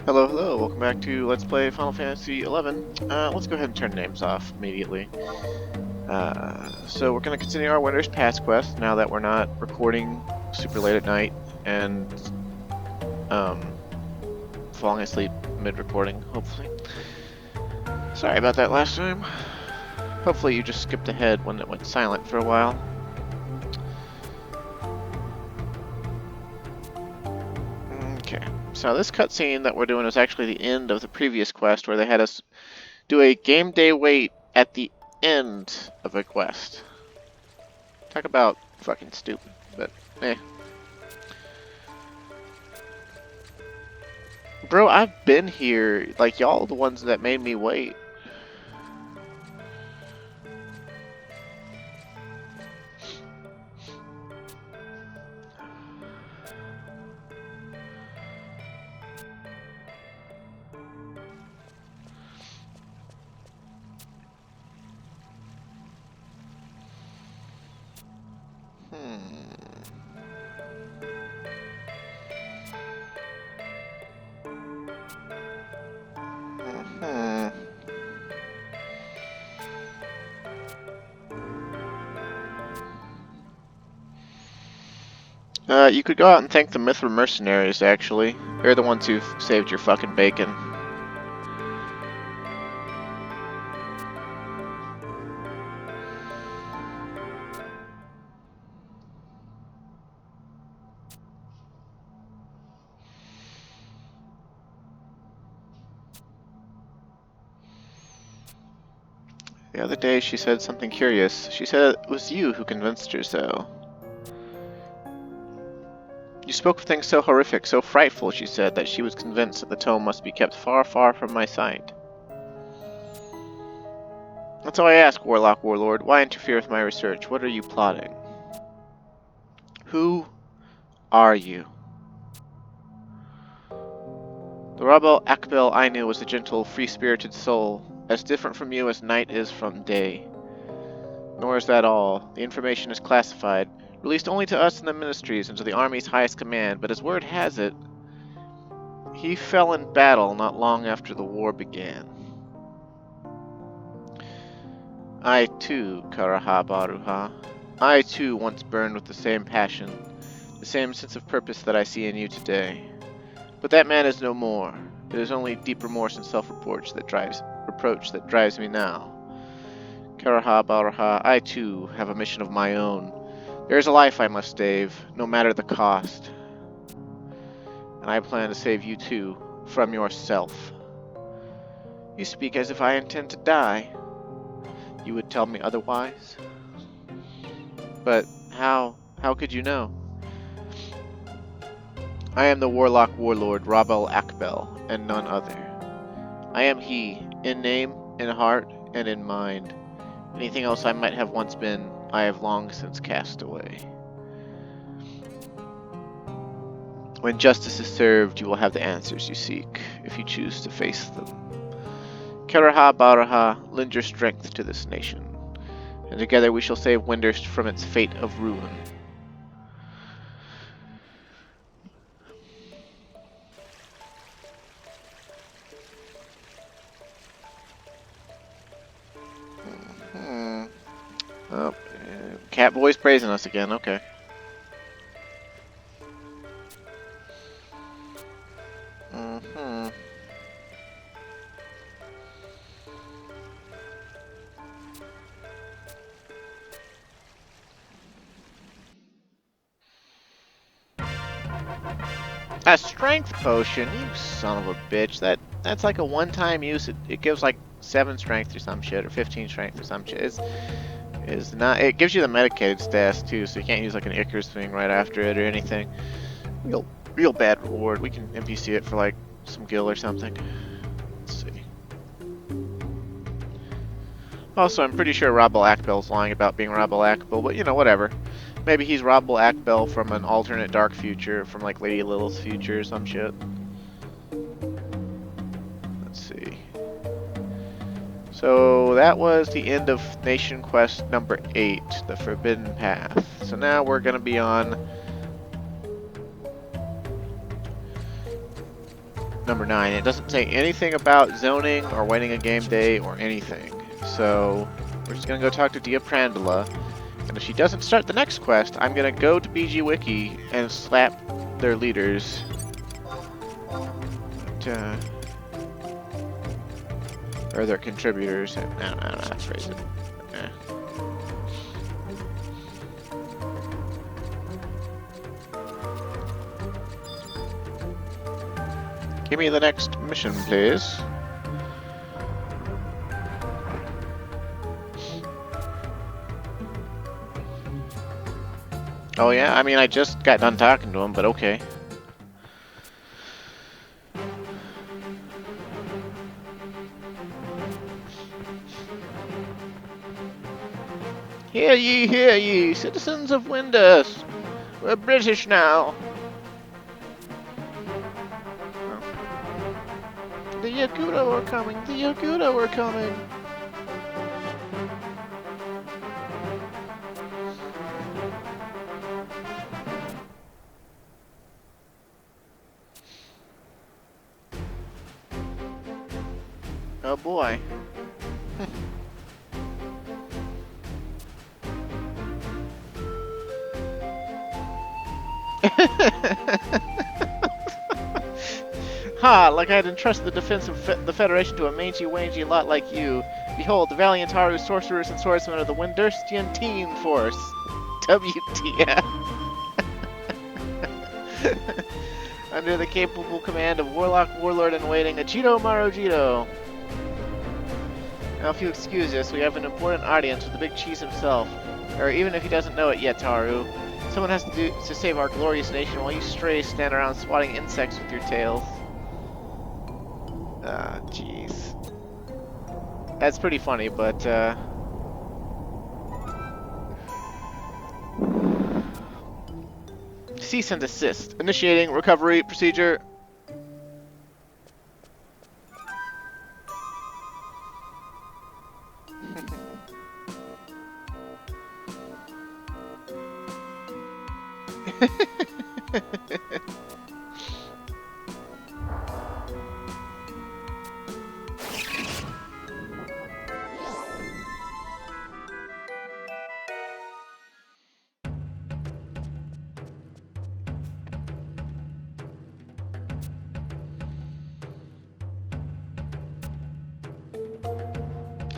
Hello, hello, welcome back to Let's Play Final Fantasy XI. Let's go ahead and turn names off immediately. So we're going to continue our Winter's Pass quest now that we're not recording super late at night and falling asleep mid-recording, hopefully. Sorry about that last time. Hopefully you just skipped ahead when it went silent for a while. Okay, so this cutscene that we're doing is actually the end of the previous quest where they had us do a game day wait at the end of a quest. Talk about fucking stupid, but eh. Bro, I've been here. Like, y'all are the ones that made me wait. You could go out and thank the Mithra mercenaries, actually. They're the ones who saved your fucking bacon. The other day she said something curious. She said it was you who convinced her so. You spoke of things so horrific, so frightful, she said, that she was convinced that the tome must be kept far, far from my sight. And so I ask, Warlock Warlord, why interfere with my research? What are you plotting? Who are you? The Rabel Akbel I knew was a gentle, free-spirited soul, as different from you as night is from day. Nor is that all. The information is classified, released only to us in the ministries and to the Army's highest command, but as word has it, he fell in battle not long after the war began. I too, Karaha Baruha, I too once burned with the same passion, the same sense of purpose that I see in you today. But that man is no more. It is only deep remorse and self-reproach that drives me now. Karaha Baraha, I too have a mission of my own. There is a life I must save, no matter the cost. And I plan to save you too, from yourself. You speak as if I intend to die. You would tell me otherwise? But how could you know? I am the Warlock Warlord Rabel Akbel, and none other. I am he, in name, in heart, and in mind. Anything else I might have once been, I have long since cast away. When justice is served, you will have the answers you seek, if you choose to face them. Karaha Baraha, lend your strength to this nation, and together we shall save Windurst from its fate of ruin. Oh, cat voice praising us again, okay. A strength potion, you son of a bitch. That's like a one-time use. It gives like 7 strength or some shit, or 15 strength or some shit. It's not. It gives you the medicated stats too, so you can't use like an Icarus thing right after it or anything. Real bad reward. We can NPC it for like some gil or something. Let's see. Also, I'm pretty sure Rabel Akbel's lying about being Rabel Akbel, but you know, whatever. Maybe he's Rabel Akbel from an alternate dark future, from like Lady Lilith's future or some shit. Let's see. So that was the end of Nation Quest number 8, the Forbidden Path. So now we're going to be on number 9. It doesn't say anything about zoning or waiting a game day or anything. So we're just gonna go talk to Dia Prandala, and if she doesn't start the next quest, I'm gonna go to BG Wiki and slap their leaders. But, or their contributors. I don't know how to phrase it. Give me the next mission, please. Oh yeah? I mean, I just got done talking to him, but okay. Hear ye, citizens of Windus! We're British now! Oh. The Yakuto are coming! The Yakuto are coming! Oh boy. Ha! Like I had entrusted the defense of the Federation to a mangy-wangy lot like you. Behold, the valiant Haru sorcerers and swordsmen of the Windurstian Teen Force. WTF. Under the capable command of Warlock, Warlord in Waiting, Achito Marojito. Now if you excuse us, we have an important audience with the big cheese himself. Or even if he doesn't know it yet, Haru. Someone has to save our glorious nation while you strays stand around swatting insects with your tails. Ah, jeez. That's pretty funny, but, cease and desist. Initiating recovery procedure.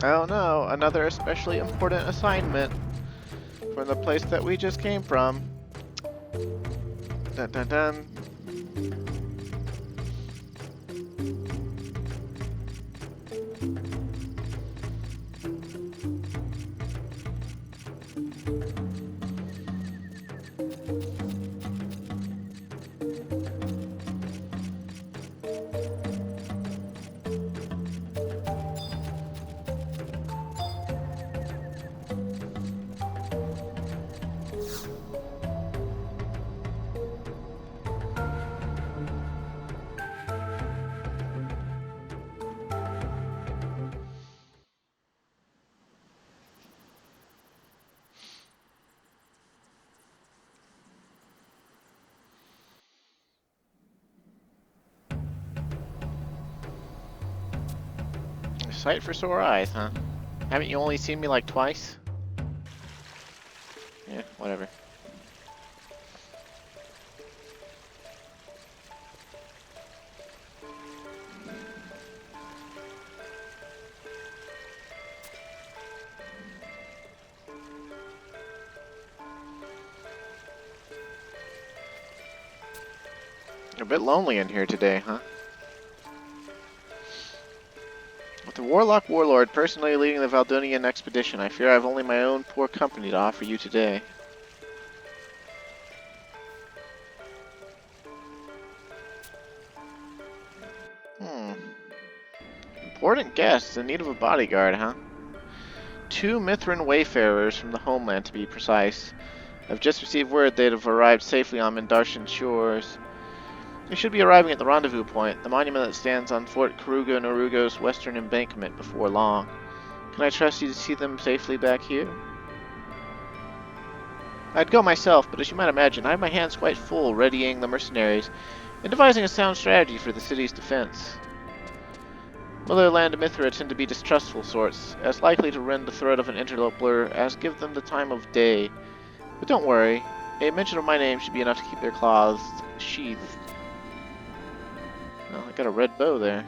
Oh no, another especially important assignment from the place that we just came from. Dun dun dun. Sight for sore eyes, huh? Haven't you only seen me like twice? Yeah, whatever. You're a bit lonely in here today, huh? With the Warlock Warlord personally leading the Valdonian expedition, I fear I have only my own poor company to offer you today. Important guests in need of a bodyguard, huh? 2 Mithran wayfarers from the homeland, to be precise. I've just received word they'd have arrived safely on Mindarshan shores. They should be arriving at the rendezvous point, the monument that stands on Fort Karuga Narugo's western embankment, before long. Can I trust you to see them safely back here? I'd go myself, but as you might imagine, I have my hands quite full readying the mercenaries in devising a sound strategy for the city's defense. Motherland and Mithra tend to be distrustful sorts, as likely to rend the throat of an interloper as give them the time of day. But don't worry, a mention of my name should be enough to keep their claws sheathed. Oh, I got a red bow there.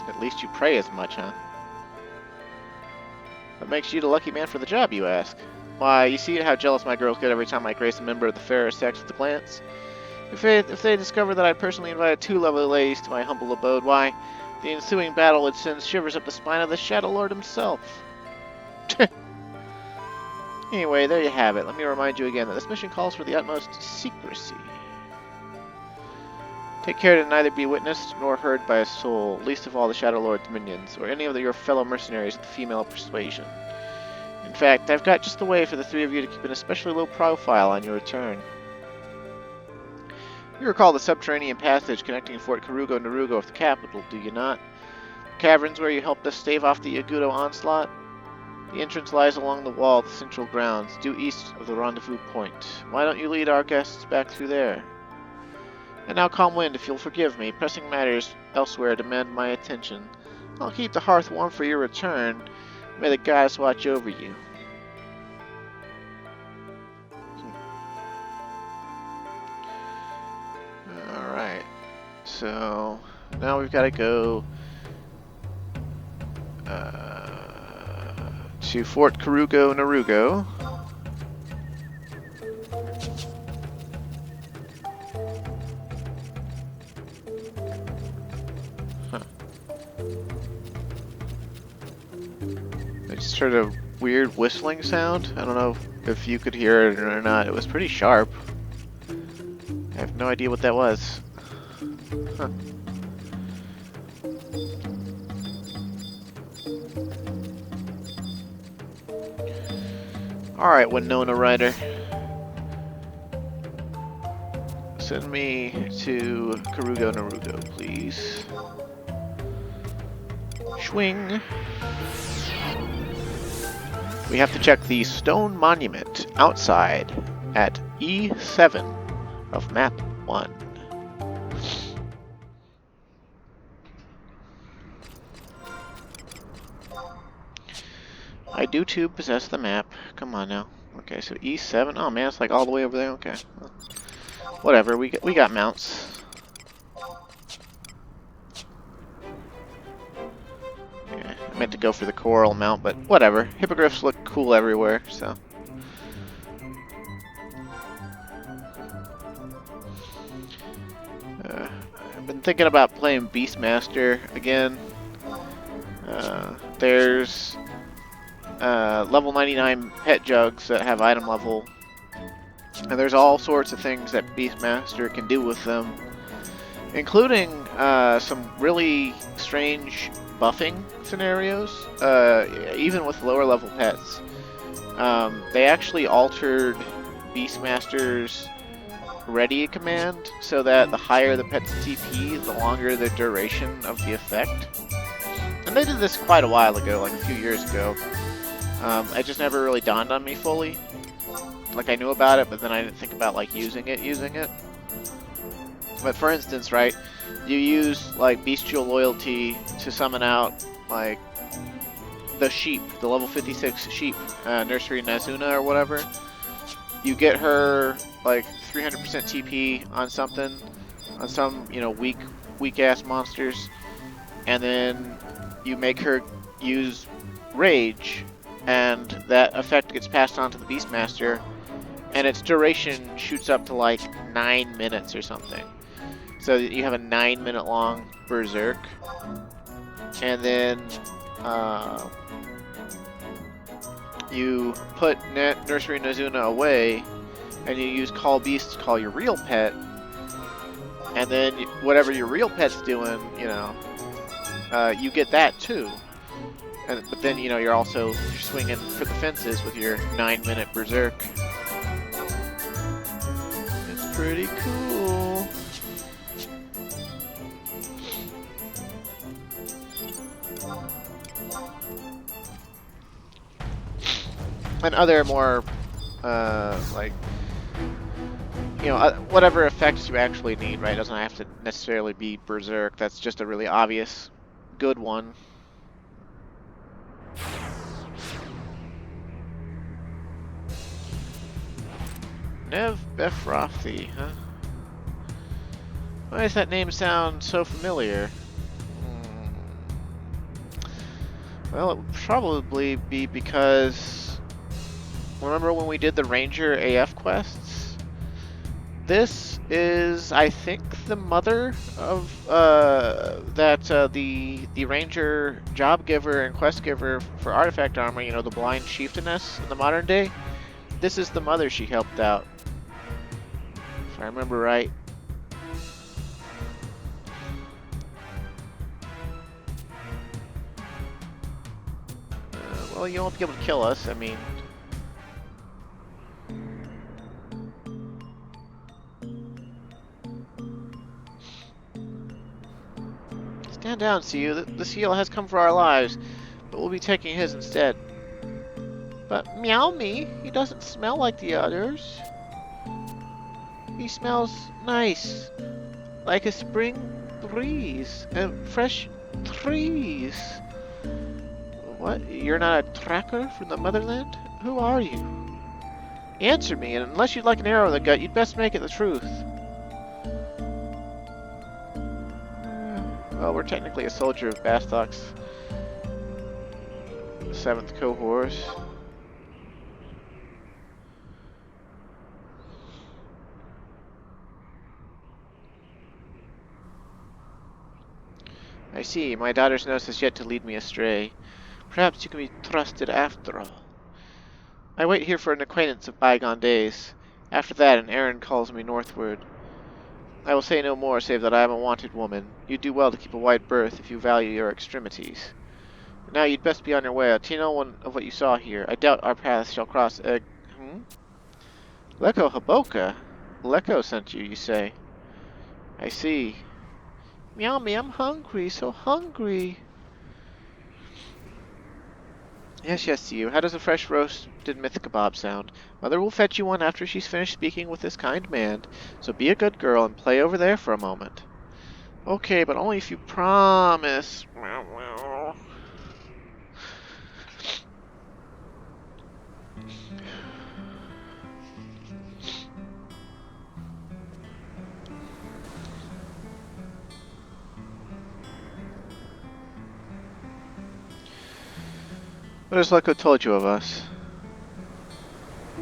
At least you pray as much, huh? What makes you the lucky man for the job, you ask? Why, you see how jealous my girls get every time I grace a member of the fairer sex with a glance? If they discovered that I personally invited 2 lovely ladies to my humble abode, why, the ensuing battle would send shivers up the spine of the Shadow Lord himself. Anyway, there you have it. Let me remind you again that this mission calls for the utmost secrecy. Take care to neither be witnessed nor heard by a soul, least of all the Shadow Lord's minions, or any of your fellow mercenaries of the female persuasion. In fact, I've got just the way for the 3 of you to keep an especially low profile on your return. You recall the subterranean passage connecting Fort Karugo Narugo with the capital, do you not? The caverns where you helped us stave off the Yagudo onslaught? The entrance lies along the wall of the central grounds, due east of the rendezvous point. Why don't you lead our guests back through there? And now, Calm Wind, if you'll forgive me, pressing matters elsewhere demand my attention. I'll keep the hearth warm for your return. May the gods watch over you. Alright, so now we've got to go to Fort Karugo Narugo. I just heard a weird whistling sound. I don't know if you could hear it or not. It was pretty sharp. I have no idea what that was. Huh. Alright, Winona Ryder. Send me to Karugo Narugo, please. Swing. We have to check the stone monument outside at E7 of map 1. I do too possess the map. Come on now. Okay, so E7. Oh man, it's like all the way over there. Okay. Well, whatever. We got mounts. Yeah, I meant to go for the coral mount, but whatever. Hippogriffs look cool everywhere, so. I've been thinking about playing Beastmaster again. There's level 99 pet jugs that have item level, and there's all sorts of things that Beastmaster can do with them, including some really strange buffing scenarios, even with lower level pets. They actually altered Beastmaster's ready command so that the higher the pet's TP, the longer the duration of the effect. And they did this quite a while ago, like a few years ago. It just never really dawned on me fully. Like, I knew about it, but then I didn't think about, like, using it. But for instance, right, you use, like, Bestial Loyalty to summon out, like, the sheep, the level 56 sheep, Nursery Nazuna or whatever. You get her, like, 300% TP on something, on some, you know, weak-ass monsters, and then you make her use Rage, and that effect gets passed on to the Beastmaster, and its duration shoots up to like 9 minutes or something. So you have a 9-minute long Berserk, and then you put Nursery Nazuna away, and you use Call Beast to call your real pet, and then whatever your real pet's doing, you know, you get that too. But then, you know, you're swinging for the fences with your 9-minute Berserk. It's pretty cool. and other more, like, you know, whatever effects you actually need, right? It doesn't have to necessarily be Berserk. That's just a really obvious good one. Nev Befrothi, huh? Why does that name sound so familiar? Well, it would probably be because... Remember when we did the Ranger AF quests? This is, I think, the mother of the Ranger job giver and quest giver for artifact armor. You know, the blind chieftainess in the modern day. This is the mother she helped out, if I remember right. Well, you won't be able to kill us. I mean. Stand down, Siu. This heal has come for our lives, but we'll be taking his instead. But meow me, he doesn't smell like the others. He smells nice, like a spring breeze and fresh trees. What? You're not a tracker from the motherland? Who are you? Answer me, and unless you'd like an arrow in the gut, you'd best make it the truth. Well, we're technically a soldier of Bastok's 7th cohort. I see. My daughter's nose has yet to lead me astray. Perhaps you can be trusted after all. I wait here for an acquaintance of bygone days. After that, an errand calls me northward. I will say no more, save that I am a wanted woman. You'd do well to keep a wide berth if you value your extremities. But now you'd best be on your way. I'll tell you no one of what you saw here. I doubt our paths shall cross. Lehko Habhoka? Lehko sent you, you say? I see. Meow me, I'm hungry, so hungry. Yes, you. How does a fresh roasted myth kebab sound? Mother will fetch you one after she's finished speaking with this kind man. So be a good girl and play over there for a moment. Okay, but only if you promise. What has Lehko told you of us?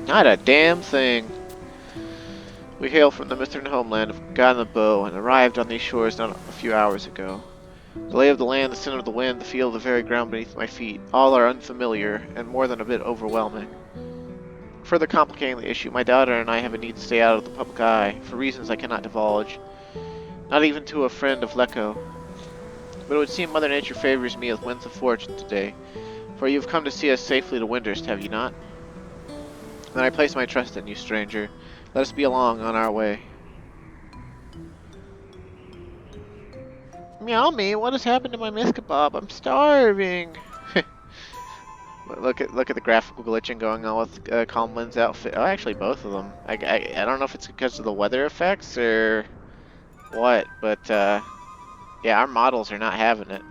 Not a damn thing. We hail from the Mithran homeland of God and the Bow and arrived on these shores not a few hours ago. The lay of the land, the scent of the wind, the feel of the very ground beneath my feet, all are unfamiliar and more than a bit overwhelming. Further complicating the issue, my daughter and I have a need to stay out of the public eye, for reasons I cannot divulge. Not even to a friend of Lehko. But it would seem Mother Nature favors me with winds of fortune today, for you have come to see us safely to Windurst, have you not? Then I place my trust in you, stranger. Let us be along on our way. Meow me, what has happened to my myth kebab? I'm starving. Look at the graphical glitching going on with Comlin's outfit. Oh, actually, both of them. I don't know if it's because of the weather effects or what, but yeah, our models are not having it.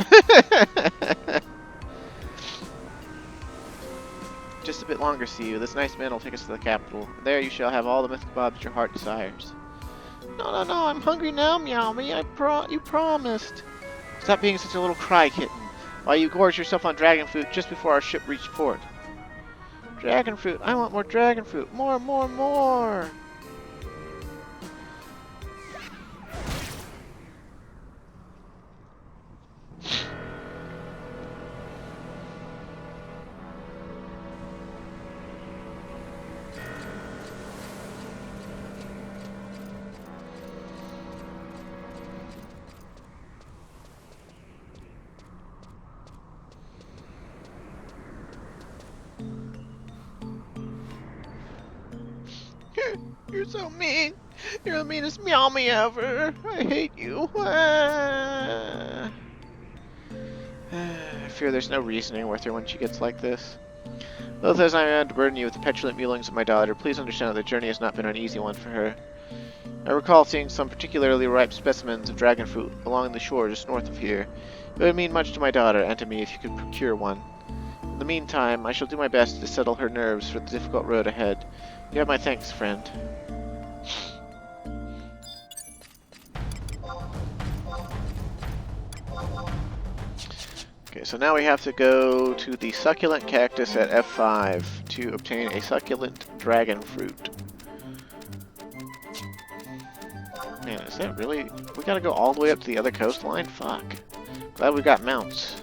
Just a bit longer, see you. This nice man will take us to the capital. There you shall have all the myth kebabs your heart desires. No, I'm hungry now, meow me. You promised. Stop being such a little cry kitten. While you gorge yourself on dragon fruit just before our ship reached port. Dragon fruit. I want more dragon fruit. More. You're so mean. You're the meanest meow me ever. I hate you. I fear there's no reasoning with her when she gets like this. Both as I am to burden you with the petulant mewlings of my daughter, please understand that the journey has not been an easy one for her. I recall seeing some particularly ripe specimens of dragon fruit along the shore just north of here. It would mean much to my daughter and to me if you could procure one. In the meantime, I shall do my best to settle her nerves for the difficult road ahead. You have my thanks, friend. Okay, so now we have to go to the succulent cactus at F5 to obtain a succulent dragon fruit. Man, is that really... We gotta go all the way up to the other coastline? Fuck. Glad we got mounts.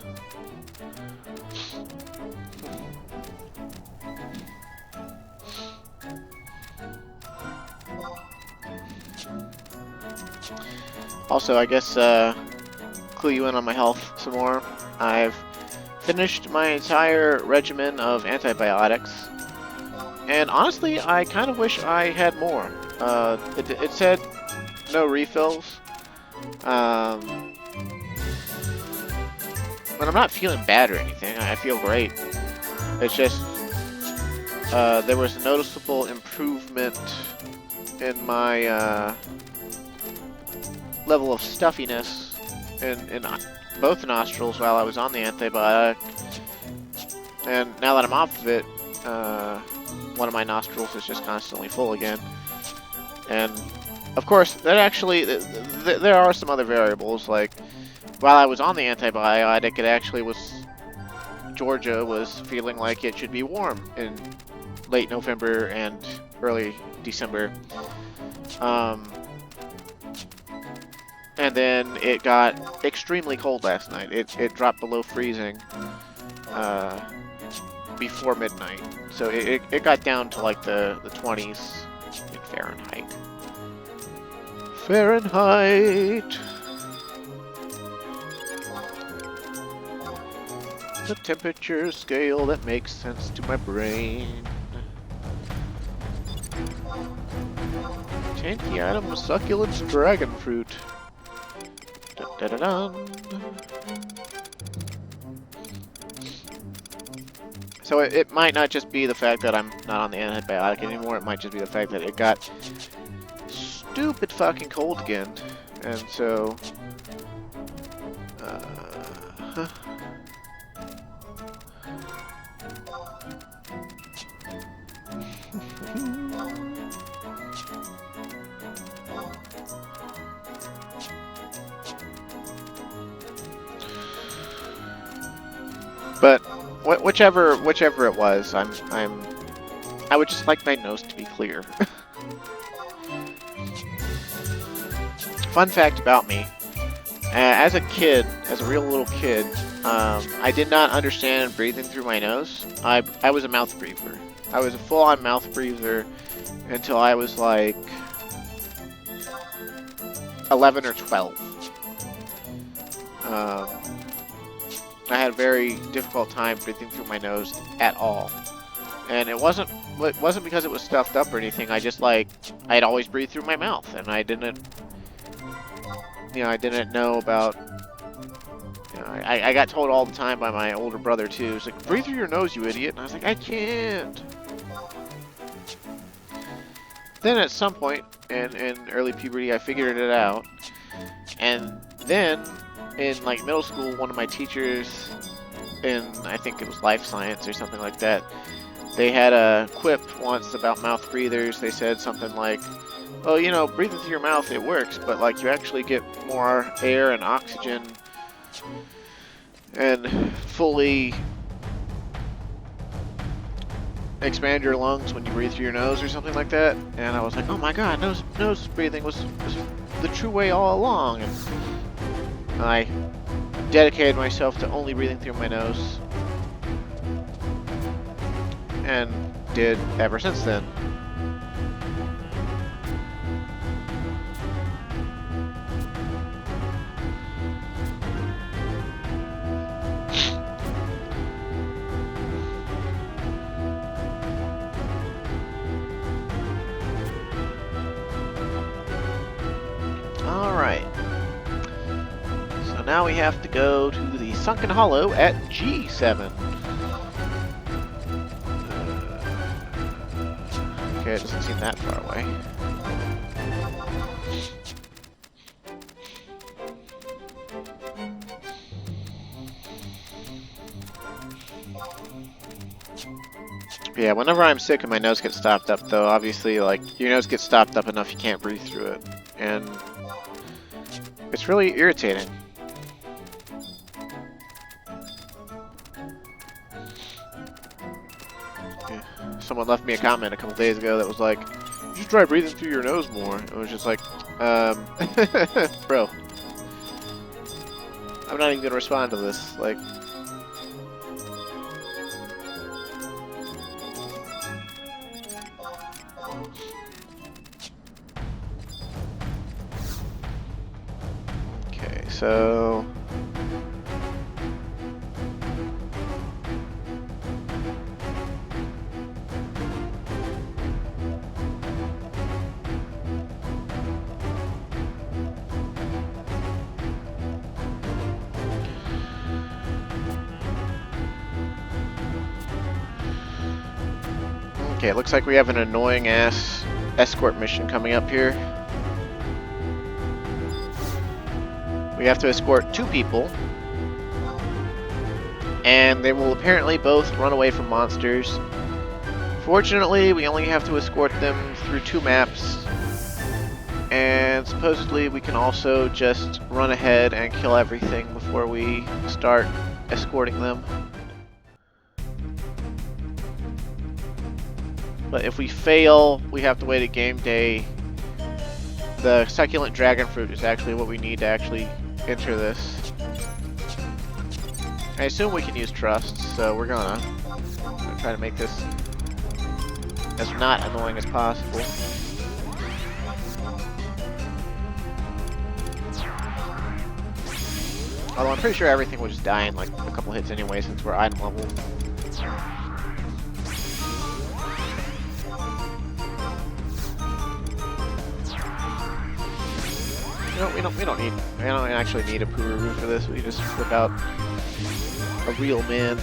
Also, I guess, clue you in on my health some more. I've finished my entire regimen of antibiotics. And honestly, I kind of wish I had more. It said no refills. But I'm not feeling bad or anything. I feel great. It's just, there was a noticeable improvement in my, level of stuffiness in both nostrils while I was on the antibiotic. And now that I'm off of it, one of my nostrils is just constantly full again. And of course, that actually, there are some other variables, like while I was on the antibiotic, it actually was, Georgia was feeling like it should be warm in late November and early December. And then it got extremely cold last night. It dropped below freezing before midnight. So it got down to like the 20s in Fahrenheit. Fahrenheit! The temperature scale that makes sense to my brain. Tanky item, succulent dragon fruit. Dun, dun, dun, dun. So it might not just be the fact that I'm not on the antibiotic anymore, it might just be the fact that it got stupid fucking cold again. And so... But whichever it was, I would just like my nose to be clear. Fun fact about me: as a kid, as a real little kid, I did not understand breathing through my nose. I was a mouth breather. I was a full-on mouth breather until I was like 11 or 12. I had a very difficult time breathing through my nose at all. And it wasn't because it was stuffed up or anything. I just I'd always breathe through my mouth, and I didn't know about, I got told all the time by my older brother too. It's like, breathe through your nose, you idiot. And I was like, I can't. Then at some point in early puberty, I figured it out. And then in like middle school, one of my teachers in, I think it was life science or something like that, they had a quip once about mouth breathers. They said something like, oh, you know, breathing through your mouth, it works, but like you actually get more air and oxygen and fully expand your lungs when you breathe through your nose or something like that. And I was like, oh my god, nose breathing was the true way all along. And I dedicated myself to only breathing through my nose, and did ever since then. Alright. So now we have to go to the Sunken Hollow at G7. Okay, it doesn't seem that far away. Yeah, whenever I'm sick and my nose gets stopped up, though, obviously, like, your nose gets stopped up enough you can't breathe through it. And it's really irritating. Yeah. Someone left me a comment a couple days ago that was like, you should try breathing through your nose more. It was just like, bro. I'm not even gonna respond to this. Like, okay, so okay, it looks like we have an annoying ass escort mission coming up here. We have to escort 2 people, and they will apparently both run away from monsters. Fortunately, we only have to escort them through 2 maps, and supposedly we can also just run ahead and kill everything before we start escorting them. But if we fail, we have to wait a game day. The succulent dragon fruit is actually what we need to actually enter this. I assume we can use trust, so we're gonna try to make this as not annoying as possible. Although I'm pretty sure everything will just die in like a couple hits anyway since we're item level. We don't actually need a Pururu for this. We just rip out a real man.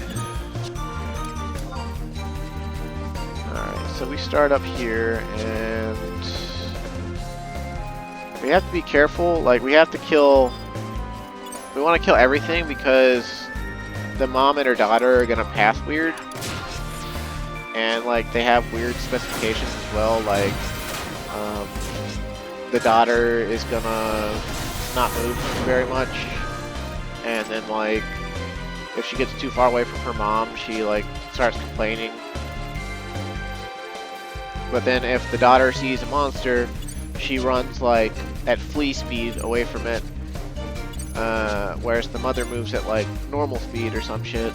Alright, so we start up here and we have to be careful. Like, we have to kill, we want to kill everything because the mom and her daughter are gonna pass weird. And like, they have weird specifications as well, like the daughter is gonna not move very much, and then like if she gets too far away from her mom, she like starts complaining. But then if the daughter sees a monster, she runs like at flea speed away from it, whereas the mother moves at like normal speed or some shit.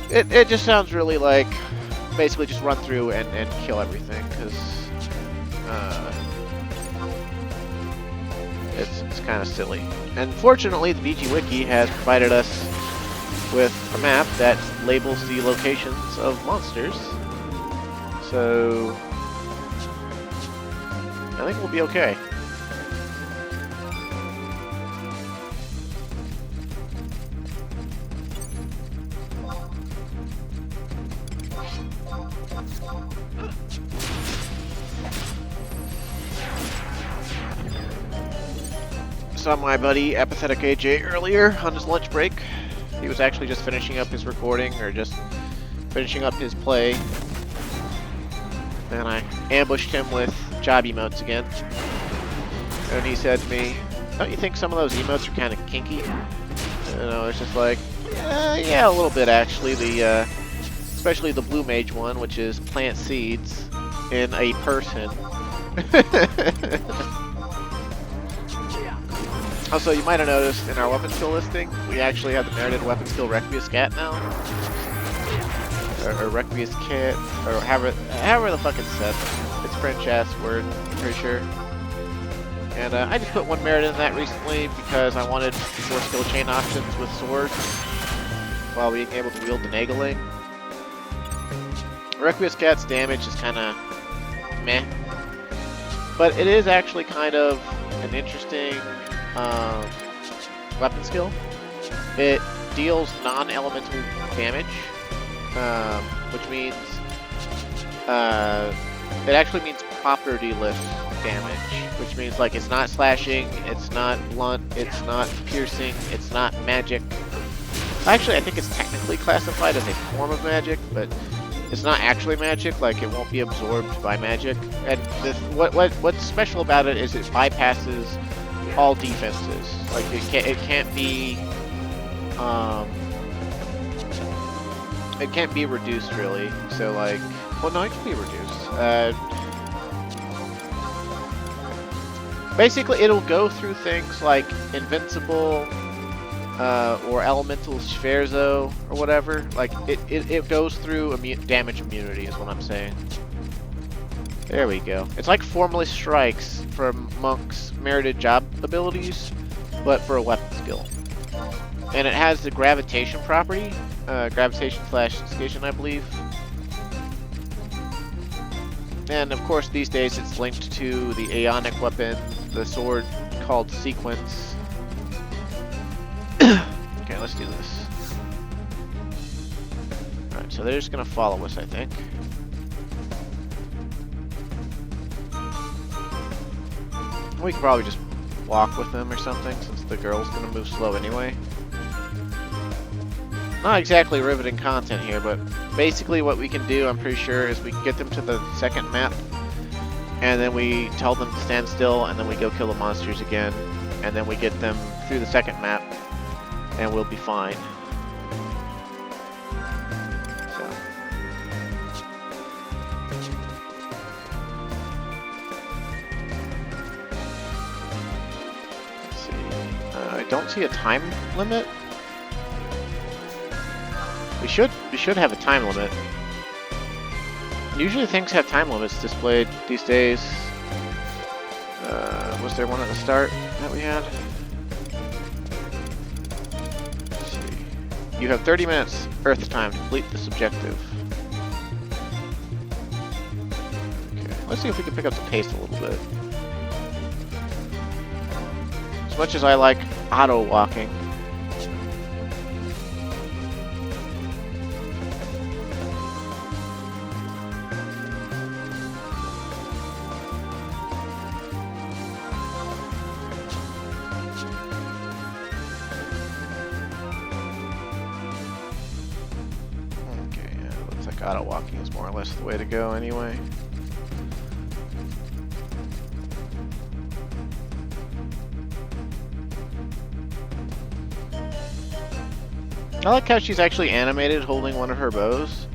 It just sounds really like basically just run through and kill everything, because it's kind of silly. And fortunately, the VG Wiki has provided us with a map that labels the locations of monsters. So I think we'll be okay. Saw my buddy Apathetic AJ earlier on his lunch break. He was actually just finishing up his recording, or just finishing up his play. And I ambushed him with job emotes again. And he said to me, "Don't you think some of those emotes are kind of kinky?" And I was just like, yeah, a little bit actually. Especially the Blue Mage one, which is plant seeds in a person. Also, you might have noticed in our weapon skill listing, we actually have the merited weapon skill Requiescat Cat now. Or Requiescat Cat, or however the fuck it's said. It's a French-ass word, I'm pretty sure. And I just put 1 merit in that recently because I wanted more skill chain options with swords while being able to wield the Nageling. Requiescat Cat's damage is kind of meh. But it is actually kind of an interesting weapon skill. It deals non-elemental damage, which means It actually means property-less damage, which means like it's not slashing, it's not blunt, it's not piercing, it's not magic. Actually, I think it's technically classified as a form of magic, but it's not actually magic. Like it won't be absorbed by magic. And what's special about it is it bypasses all defenses. Like it can't be reduced really. So like, well no, it can be reduced. Basically, it'll go through things like invincible. Or elemental sferzo or whatever. Like it goes through damage immunity is what I'm saying. There we go. It's like Formless Strikes from Monk's merited job abilities, but for a weapon skill. And it has the gravitation property, gravitation/station, I believe. And of course, these days it's linked to the Aeonic weapon, the sword called Sequence. Okay, let's do this. Alright, so they're just gonna follow us, I think. We could probably just walk with them or something, since the girl's gonna move slow anyway. Not exactly riveting content here, but basically what we can do, I'm pretty sure, is we can get them to the second map, and then we tell them to stand still, and then we go kill the monsters again, and then we get them through the second map, and we'll be fine. So. Let's see. I don't see a time limit. We should have a time limit. Usually things have time limits displayed these days. Was there one at the start that we had? You have 30 minutes Earth time to complete this objective. Okay, let's see if we can pick up the pace a little bit. As much as I like auto walking. Auto walking is more or less the way to go anyway. I like how she's actually animated holding one of her bows,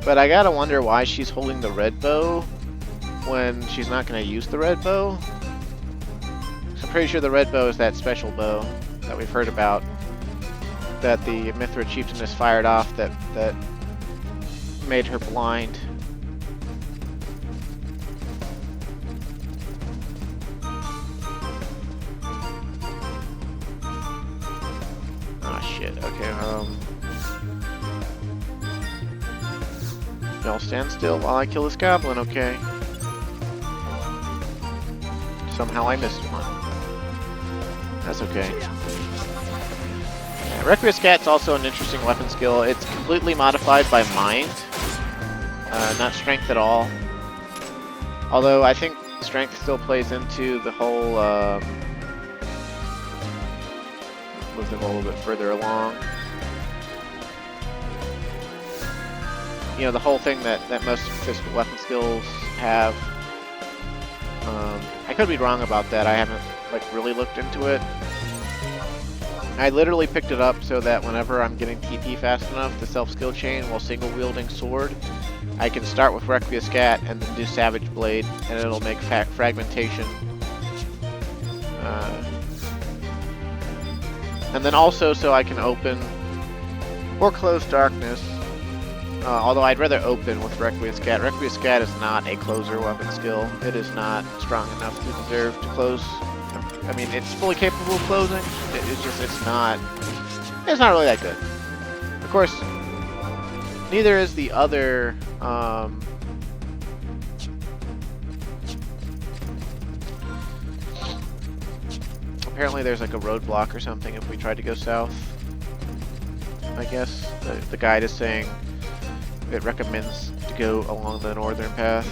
but I gotta wonder why she's holding the red bow when she's not gonna use the red bow. So I'm pretty sure the red bow is that special bow that we've heard about, that the Mithra chieftainess fired off that made her blind. Ah, shit. Okay, y'all stand still while I kill this goblin, okay? Somehow I missed one. That's okay. Yeah, Requiescat's also an interesting weapon skill. It's completely modified by mind. Not strength at all. Although I think strength still plays into the whole, move them a little bit further along. You know, the whole thing that most physical weapon skills have. I could be wrong about that. I haven't, like, really looked into it. I literally picked it up so that whenever I'm getting TP fast enough, the self-skill chain while single-wielding sword, I can start with Requiescat and then do Savage Blade, and it'll make fragmentation. And then also so I can open or close darkness. Although I'd rather open with Requiescat. Requiescat is not a closer weapon skill. It is not strong enough to deserve to close. I mean, it's fully capable of closing. It's not really that good. Of course, neither is the other, apparently there's like a roadblock or something if we tried to go south. I guess the guide is saying it recommends to go along the northern path.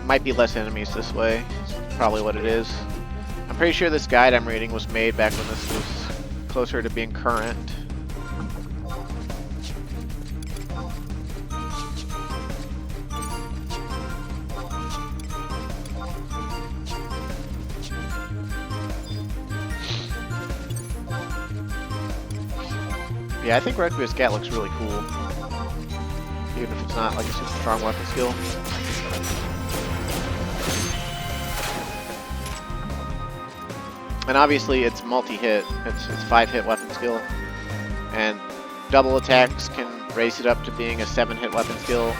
might be less enemies this way. That's probably what it is. I'm pretty sure this guide I'm reading was made back when this was closer to being current. Yeah, I think Requies's Scat looks really cool. Even if it's not like a super strong weapon skill. And obviously it's multi-hit. It's 5-hit weapon skill. And double attacks can raise it up to being a 7-hit weapon skill.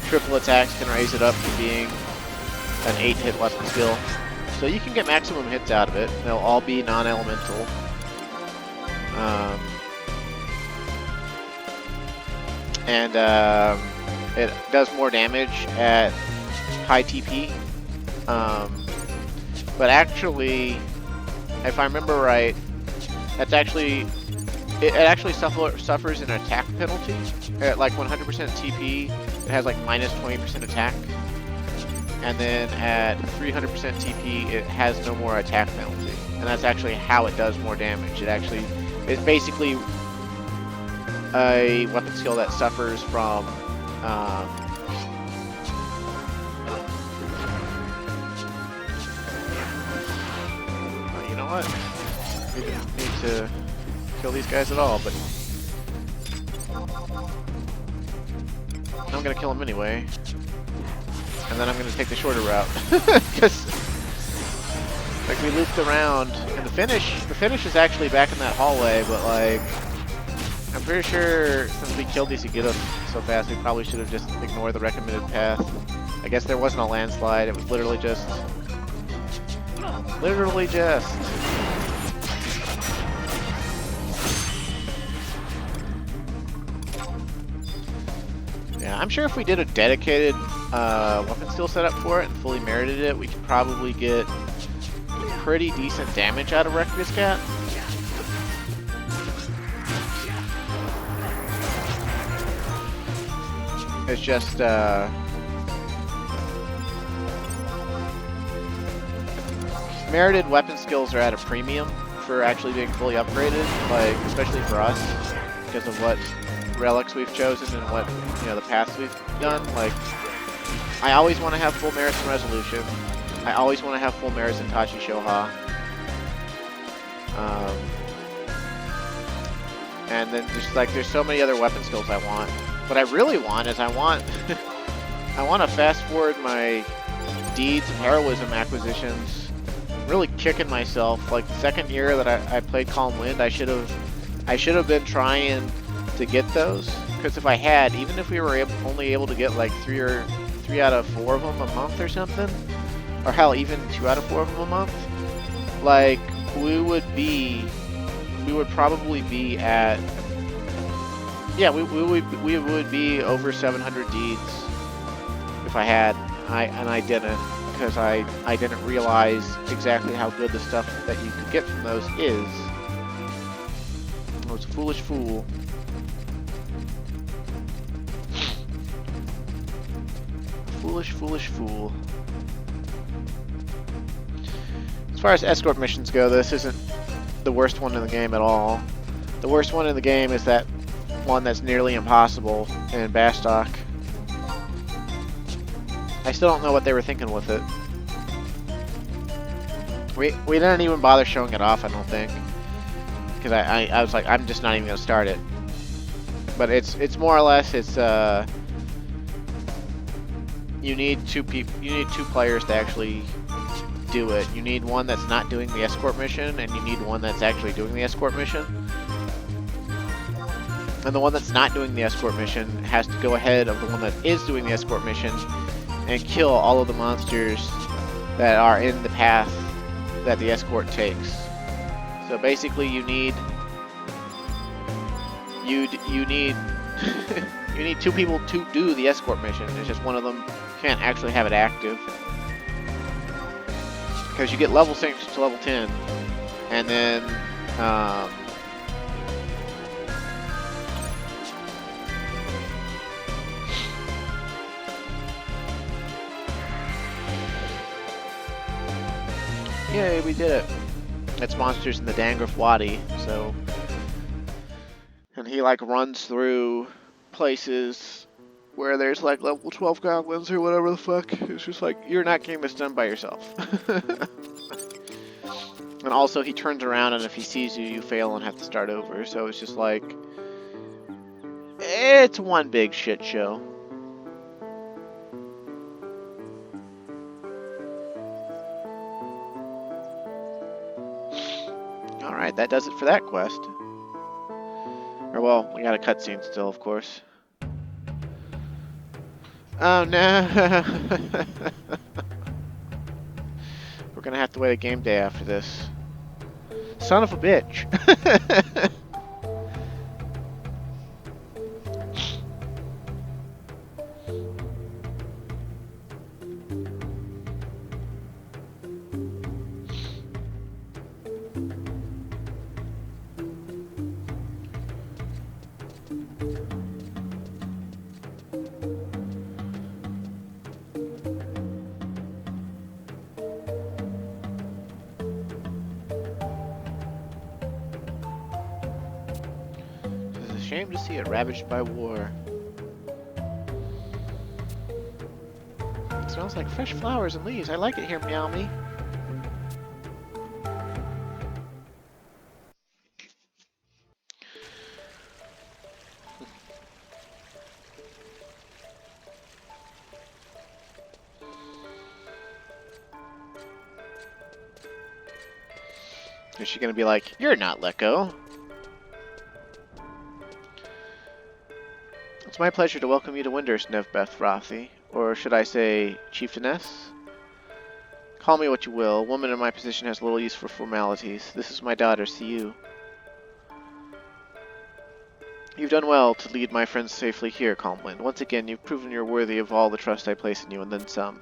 Triple attacks can raise it up to being an 8-hit weapon skill. So you can get maximum hits out of it. They'll all be non-elemental. And it does more damage at high TP. But actually, if I remember right, that's actually it actually suffers an attack penalty at like 100% TP. It has like minus 20% attack, and then at 300% TP, it has no more attack penalty. And that's actually how it does more damage. It's basically a weapon skill that suffers from you know what? We didn't need to kill these guys at all, but I'm gonna kill them anyway, and then I'm gonna take the shorter route because like we looped around, and the finish is actually back in that hallway, but like. I'm pretty sure since we killed these Igitos so fast, we probably should have just ignored the recommended path. I guess there wasn't a landslide, it was literally just... Yeah, I'm sure if we did a dedicated weapon skill setup for it and fully merited it, we could probably get pretty decent damage out of Requies's Scat. It's just, merited weapon skills are at a premium for actually being fully upgraded, like, especially for us, because of what relics we've chosen and what, you know, the paths we've done. Like, I always want to have full merits in Resolution. I always want to have full merits in Tachi Shoha. And then just, like, there's so many other weapon skills I want. What I really want is I want to fast forward my deeds and heroism acquisitions. I'm really kicking myself. Like the second year that I played Calm Wind, I should have been trying to get those. Because if I had, even if we were only able to get like 3 out of 4 of them a month or something, or hell, even 2 out of 4 of them a month, like we would probably be at. Yeah, we would be over 700 deeds if I had, and I didn't, because I didn't realize exactly how good the stuff that you could get from those is. I was a foolish fool. Foolish fool. As far as escort missions go, this isn't the worst one in the game at all. The worst one in the game is that one that's nearly impossible in Bastok. I still don't know what they were thinking with it. We didn't even bother showing it off, I don't think, because I was like, I'm just not even gonna start it. But it's more or less you need two players to actually do it. You need one that's not doing the escort mission, and you need one that's actually doing the escort mission. And the one that's not doing the escort mission has to go ahead of the one that is doing the escort mission and kill all of the monsters that are in the path that the escort takes. So basically you need you need 2 people to do the escort mission. It's just one of them can't actually have it active. Because you get level 6 to level 10, and then Yay, we did it. It's monsters in the Dangrif Wadi, so... And he, like, runs through places where there's, like, level 12 goblins or whatever the fuck. It's just like, you're not getting this done by yourself. And also, he turns around, and if he sees you, you fail and have to start over. So it's just like... It's one big shit show. Alright, that does it for that quest. Or, well, we got a cutscene still, of course. Oh, no! We're gonna have to wait a game day after this. Son of a bitch! Shame to see it ravaged by war. It smells like fresh flowers and leaves. I like it here, Meow Me. Is she gonna be like, "You're not Lehko"? It's my pleasure to welcome you to Winders, Nevbeth Rothi. Or should I say, Chieftainess? Call me what you will. A woman in my position has little use for formalities. This is my daughter, Siu. You've done well to lead my friends safely here, Calmwind. Once again, you've proven you're worthy of all the trust I place in you, and then some.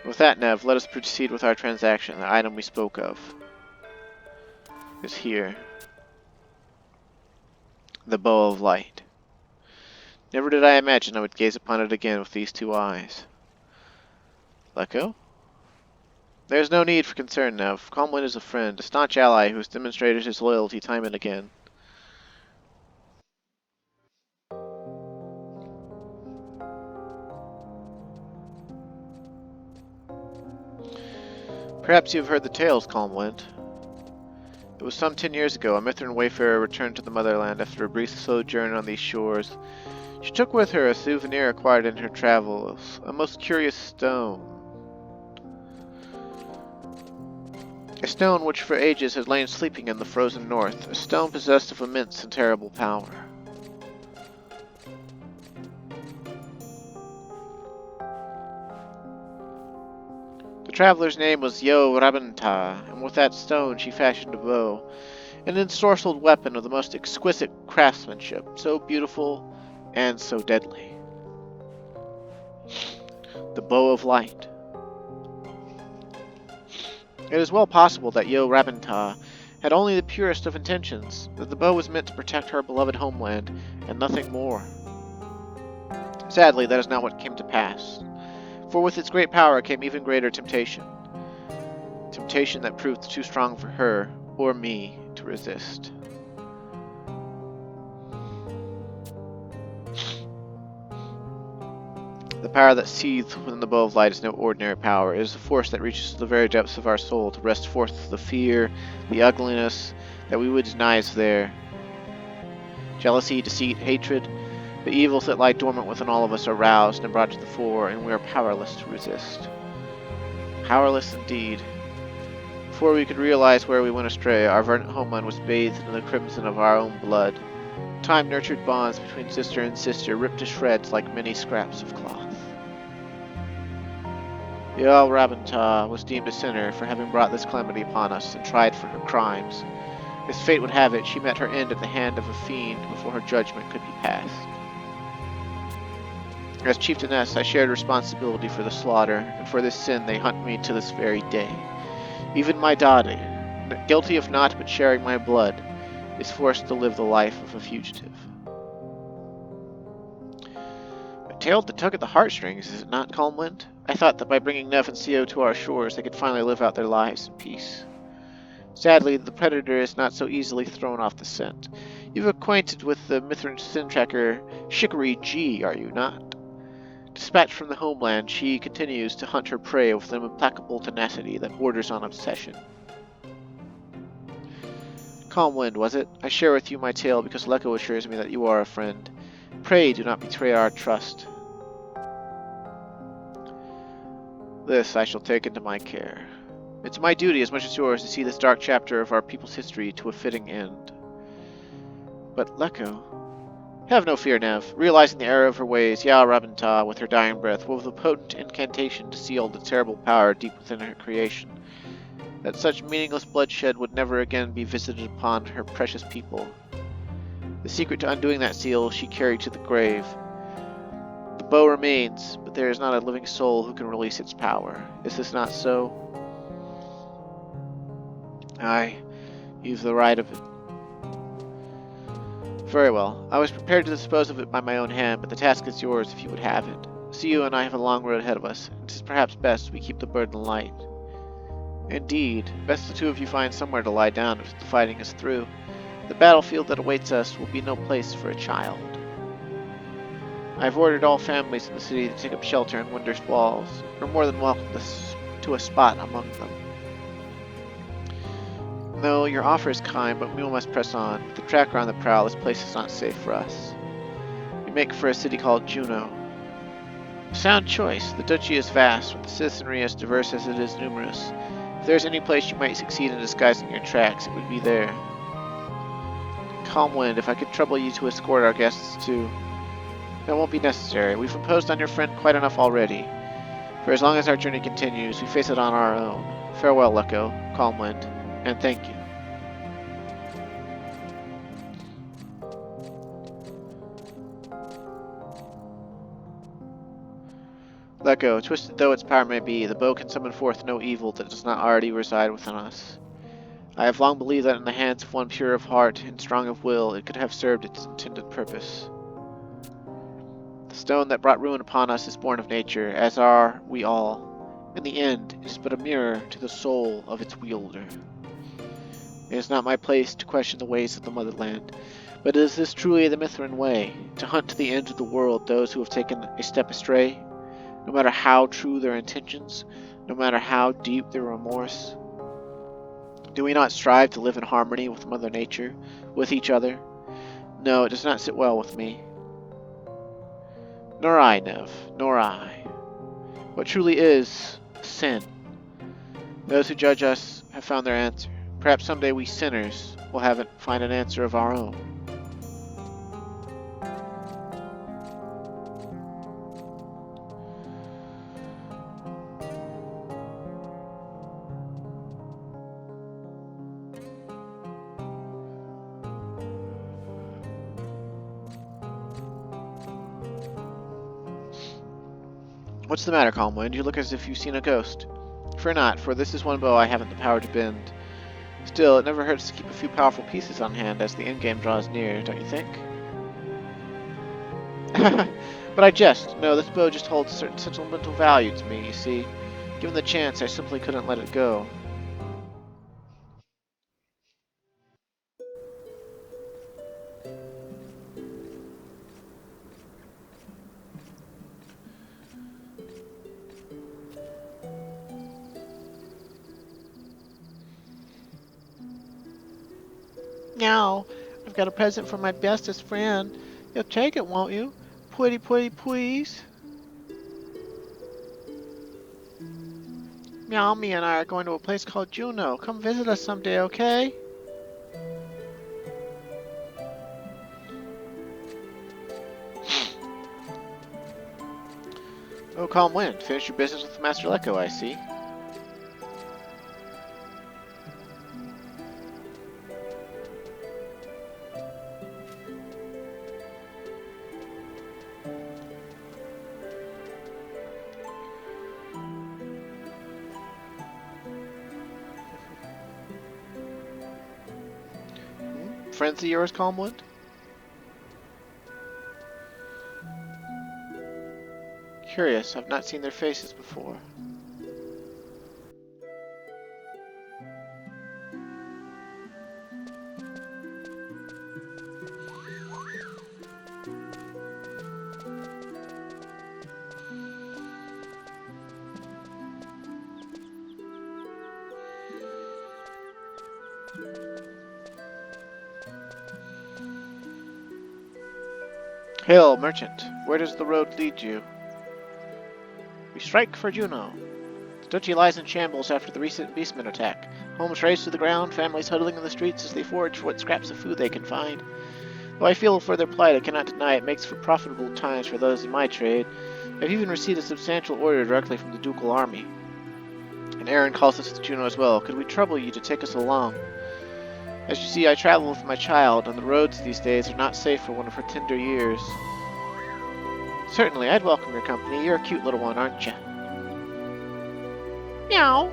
With that, Nev, let us proceed with our transaction. The item we spoke of is here. The Bow of Light. Never did I imagine I would gaze upon it again with these two eyes. Lehko? There is no need for concern, Nev. Calmwind is a friend, a staunch ally who has demonstrated his loyalty time and again. Perhaps you have heard the tales, Calmwind. It was some 10 years ago, a Mithrin wayfarer returned to the motherland after a brief sojourn on these shores. She took with her a souvenir acquired in her travels, a most curious stone. A stone which for ages had lain sleeping in the frozen north, a stone possessed of immense and terrible power. The traveler's name was Yo Rabanta, and with that stone she fashioned a bow, an ensorcelled weapon of the most exquisite craftsmanship, so beautiful and so deadly. The Bow of Light. It is well possible that Yo Rabanta had only the purest of intentions, that the bow was meant to protect her beloved homeland, and nothing more. Sadly, that is not what came to pass, for with its great power came even greater temptation. Temptation that proved too strong for her, or me, to resist. The power that seethes within the Bow of Light is no ordinary power. It is a force that reaches to the very depths of our soul to wrest forth the fear, the ugliness that we would deny is there. Jealousy, deceit, hatred, the evils that lie dormant within all of us are roused and brought to the fore, and we are powerless to resist. Powerless indeed. Before we could realize where we went astray, our verdant homeland was bathed in the crimson of our own blood. Time-nurtured bonds between sister and sister ripped to shreds like many scraps of cloth. Yo Rabanta was deemed a sinner for having brought this calamity upon us and tried for her crimes. As fate would have it, she met her end at the hand of a fiend before her judgment could be passed. As chieftainess, I shared responsibility for the slaughter, and for this sin they hunt me to this very day. Even my daughter, guilty of naught but sharing my blood, is forced to live the life of a fugitive. A tale that tug at the heartstrings, is it not, Calmwind? I thought that by bringing Nev and Co to our shores, they could finally live out their lives in peace. Sadly, the predator is not so easily thrown off the scent. You're acquainted with the Mithrin sin tracker Shikari G, are you not? Dispatched from the homeland, she continues to hunt her prey with an implacable tenacity that borders on obsession. Calm wind, was it? I share with you my tale because Lehko assures me that you are a friend. Pray do not betray our trust. This I shall take into my care. It's my duty as much as yours to see this dark chapter of our people's history to a fitting end. But Lehko... Have no fear, Nev. Realizing the error of her ways, Ya Rabintah, with her dying breath, wove a potent incantation to seal the terrible power deep within her creation, that such meaningless bloodshed would never again be visited upon her precious people. The secret to undoing that seal she carried to the grave. The bow remains, but there is not a living soul who can release its power. Is this not so? Aye, you've the right of it. Very well. I was prepared to dispose of it by my own hand, but the task is yours if you would have it. See, you and I have a long road ahead of us, and it is perhaps best we keep the burden light. Indeed, best the two of you find somewhere to lie down if the fighting is through. The battlefield that awaits us will be no place for a child. I have ordered all families in the city to take up shelter in Winder's walls. You're more than welcome to a spot among them. No, your offer is kind, but we must press on. With the tracker on the prowl, this place is not safe for us. We make for a city called Juno. A sound choice. The duchy is vast, with the citizenry as diverse as it is numerous. If there is any place you might succeed in disguising your tracks, it would be there. Calm wind, if I could trouble you to escort our guests to... That won't be necessary. We've imposed on your friend quite enough already. For as long as our journey continues, we face it on our own. Farewell, Lehko, Calm wind, and thank you. Lehko, twisted though its power may be, the bow can summon forth no evil that does not already reside within us. I have long believed that in the hands of one pure of heart and strong of will, it could have served its intended purpose. The stone that brought ruin upon us is born of nature, as are we all. In the end, it is but a mirror to the soul of its wielder. It is not my place to question the ways of the motherland, but is this truly the Mithrin way, to hunt to the ends of the world those who have taken a step astray? No matter how true their intentions, no matter how deep their remorse? Do we not strive to live in harmony with Mother Nature, with each other? No, it does not sit well with me. Nor I, Nev, nor I. What truly is sin? Those who judge us have found their answer. Perhaps someday we sinners will find an answer of our own. What's the matter, Calmwind? You look as if you've seen a ghost. Fear not, for this is one bow I haven't the power to bend. Still, it never hurts to keep a few powerful pieces on hand as the endgame draws near, don't you think? But I jest. No, this bow just holds a certain sentimental value to me, you see. Given the chance, I simply couldn't let it go. Now, I've got a present for my bestest friend. You'll take it, won't you? Pretty, please. Meow, me and I are going to a place called Juno. Come visit us someday, okay? Oh, calm wind. Finish your business with Master Lehko, I see. Friends of yours, Calmwood? Curious, I've not seen their faces before. Hail, merchant. Where does the road lead you? We strike for Juneau. The duchy lies in shambles after the recent beastmen attack. Homes razed to the ground, families huddling in the streets as they forage for what scraps of food they can find. Though I feel for their plight, I cannot deny it makes for profitable times for those in my trade. I've even received a substantial order directly from the ducal army. And Aaron calls us to Juneau as well. Could we trouble you to take us along? As you see, I travel with my child, and the roads these days are not safe for one of her tender years. Certainly, I'd welcome your company. You're a cute little one, aren't you? Meow.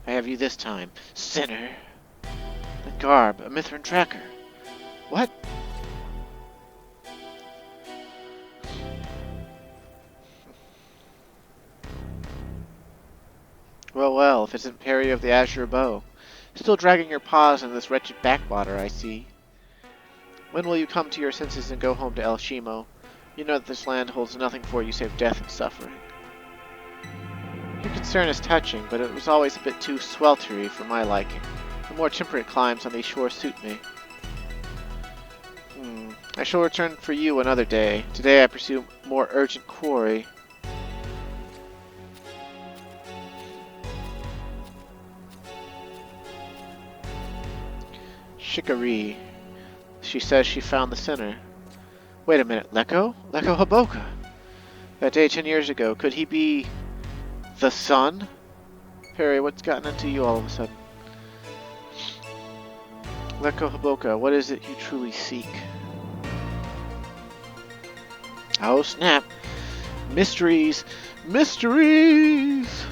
I have you this time, sinner. The garb, a Mithrin tracker. What? Well, well, if it isn't Perry of the Azure Bow. Still dragging your paws in this wretched backwater, I see. When will you come to your senses and go home to El Shimo? You know that this land holds nothing for you save death and suffering. Your concern is touching, but it was always a bit too sweltery for my liking. The more temperate climes on these shores suit me. I shall return for you another day. Today I pursue more urgent quarry. Shikari. She says she found the sinner. Wait a minute, Lehko? Lehko Habhoka! That day 10 years ago, could he be... the son? Perry, what's gotten into you all of a sudden? Lehko Habhoka, what is it you truly seek? Oh snap! Mysteries! Mysteries!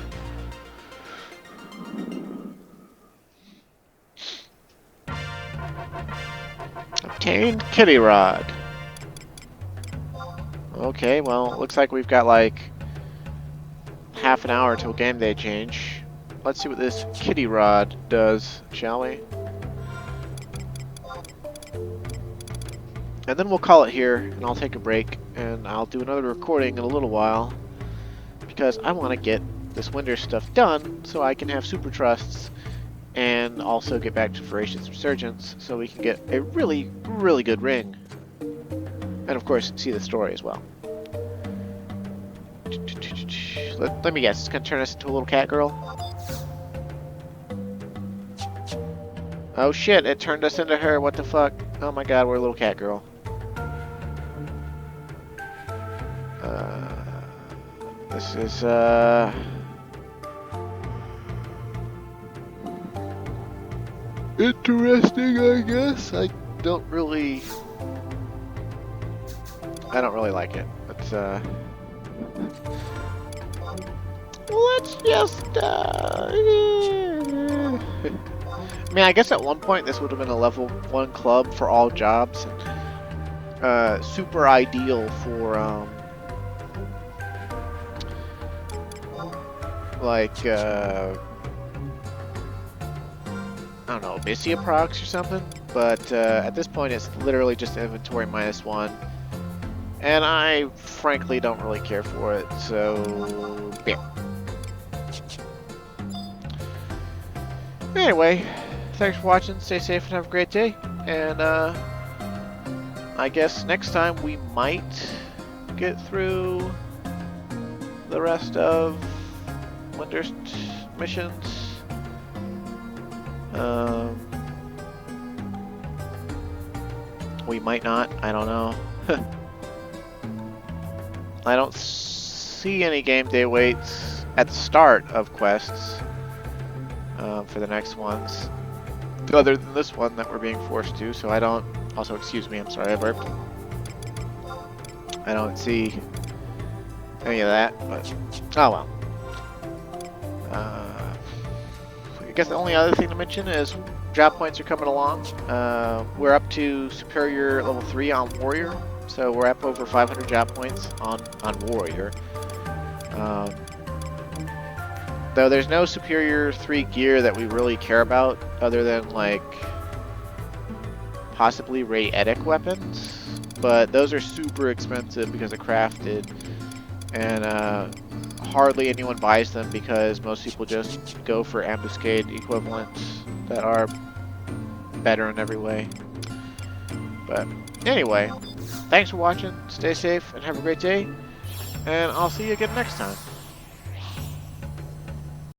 Obtained kitty rod. Okay, well, looks like we've got like half an hour till game day change. Let's see what this kitty rod does, shall we? And then we'll call it here, and I'll take a break, and I'll do another recording in a little while, because I want to get this winter stuff done so I can have super trusts and also get back to Voracious Resurgence so we can get a really, really good ring. And of course, see the story as well. Let me guess, it's going to turn us into a little cat girl? Oh shit, it turned us into her, what the fuck? Oh my god, we're a little cat girl. This is, interesting, I guess. I don't really like it. Let's just, I mean, I guess at one point this would have been a level 1 club for all jobs. And, super ideal for, like, I don't know, Missia procs or something, but at this point it's literally just inventory -1, and I frankly don't really care for it, so yeah. Anyway, thanks for watching, stay safe and have a great day, and I guess next time we might get through the rest of Winter's missions. We might not, I don't know. I don't see any game day waits at the start of quests for the next ones, other than this one that we're being forced to, so I don't... Also, excuse me, I'm sorry, I burped. I don't see any of that, but oh well. I guess the only other thing to mention is job points are coming along. We're up to superior level 3 on warrior, so we're up over 500 job points on warrior. Though there's no superior 3 gear that we really care about other than like possibly Ray Edic weapons, but those are super expensive because they're crafted, and hardly anyone buys them because most people just go for ambuscade equivalents that are better in every way. But anyway, thanks for watching, stay safe, and have a great day, and I'll see you again next time.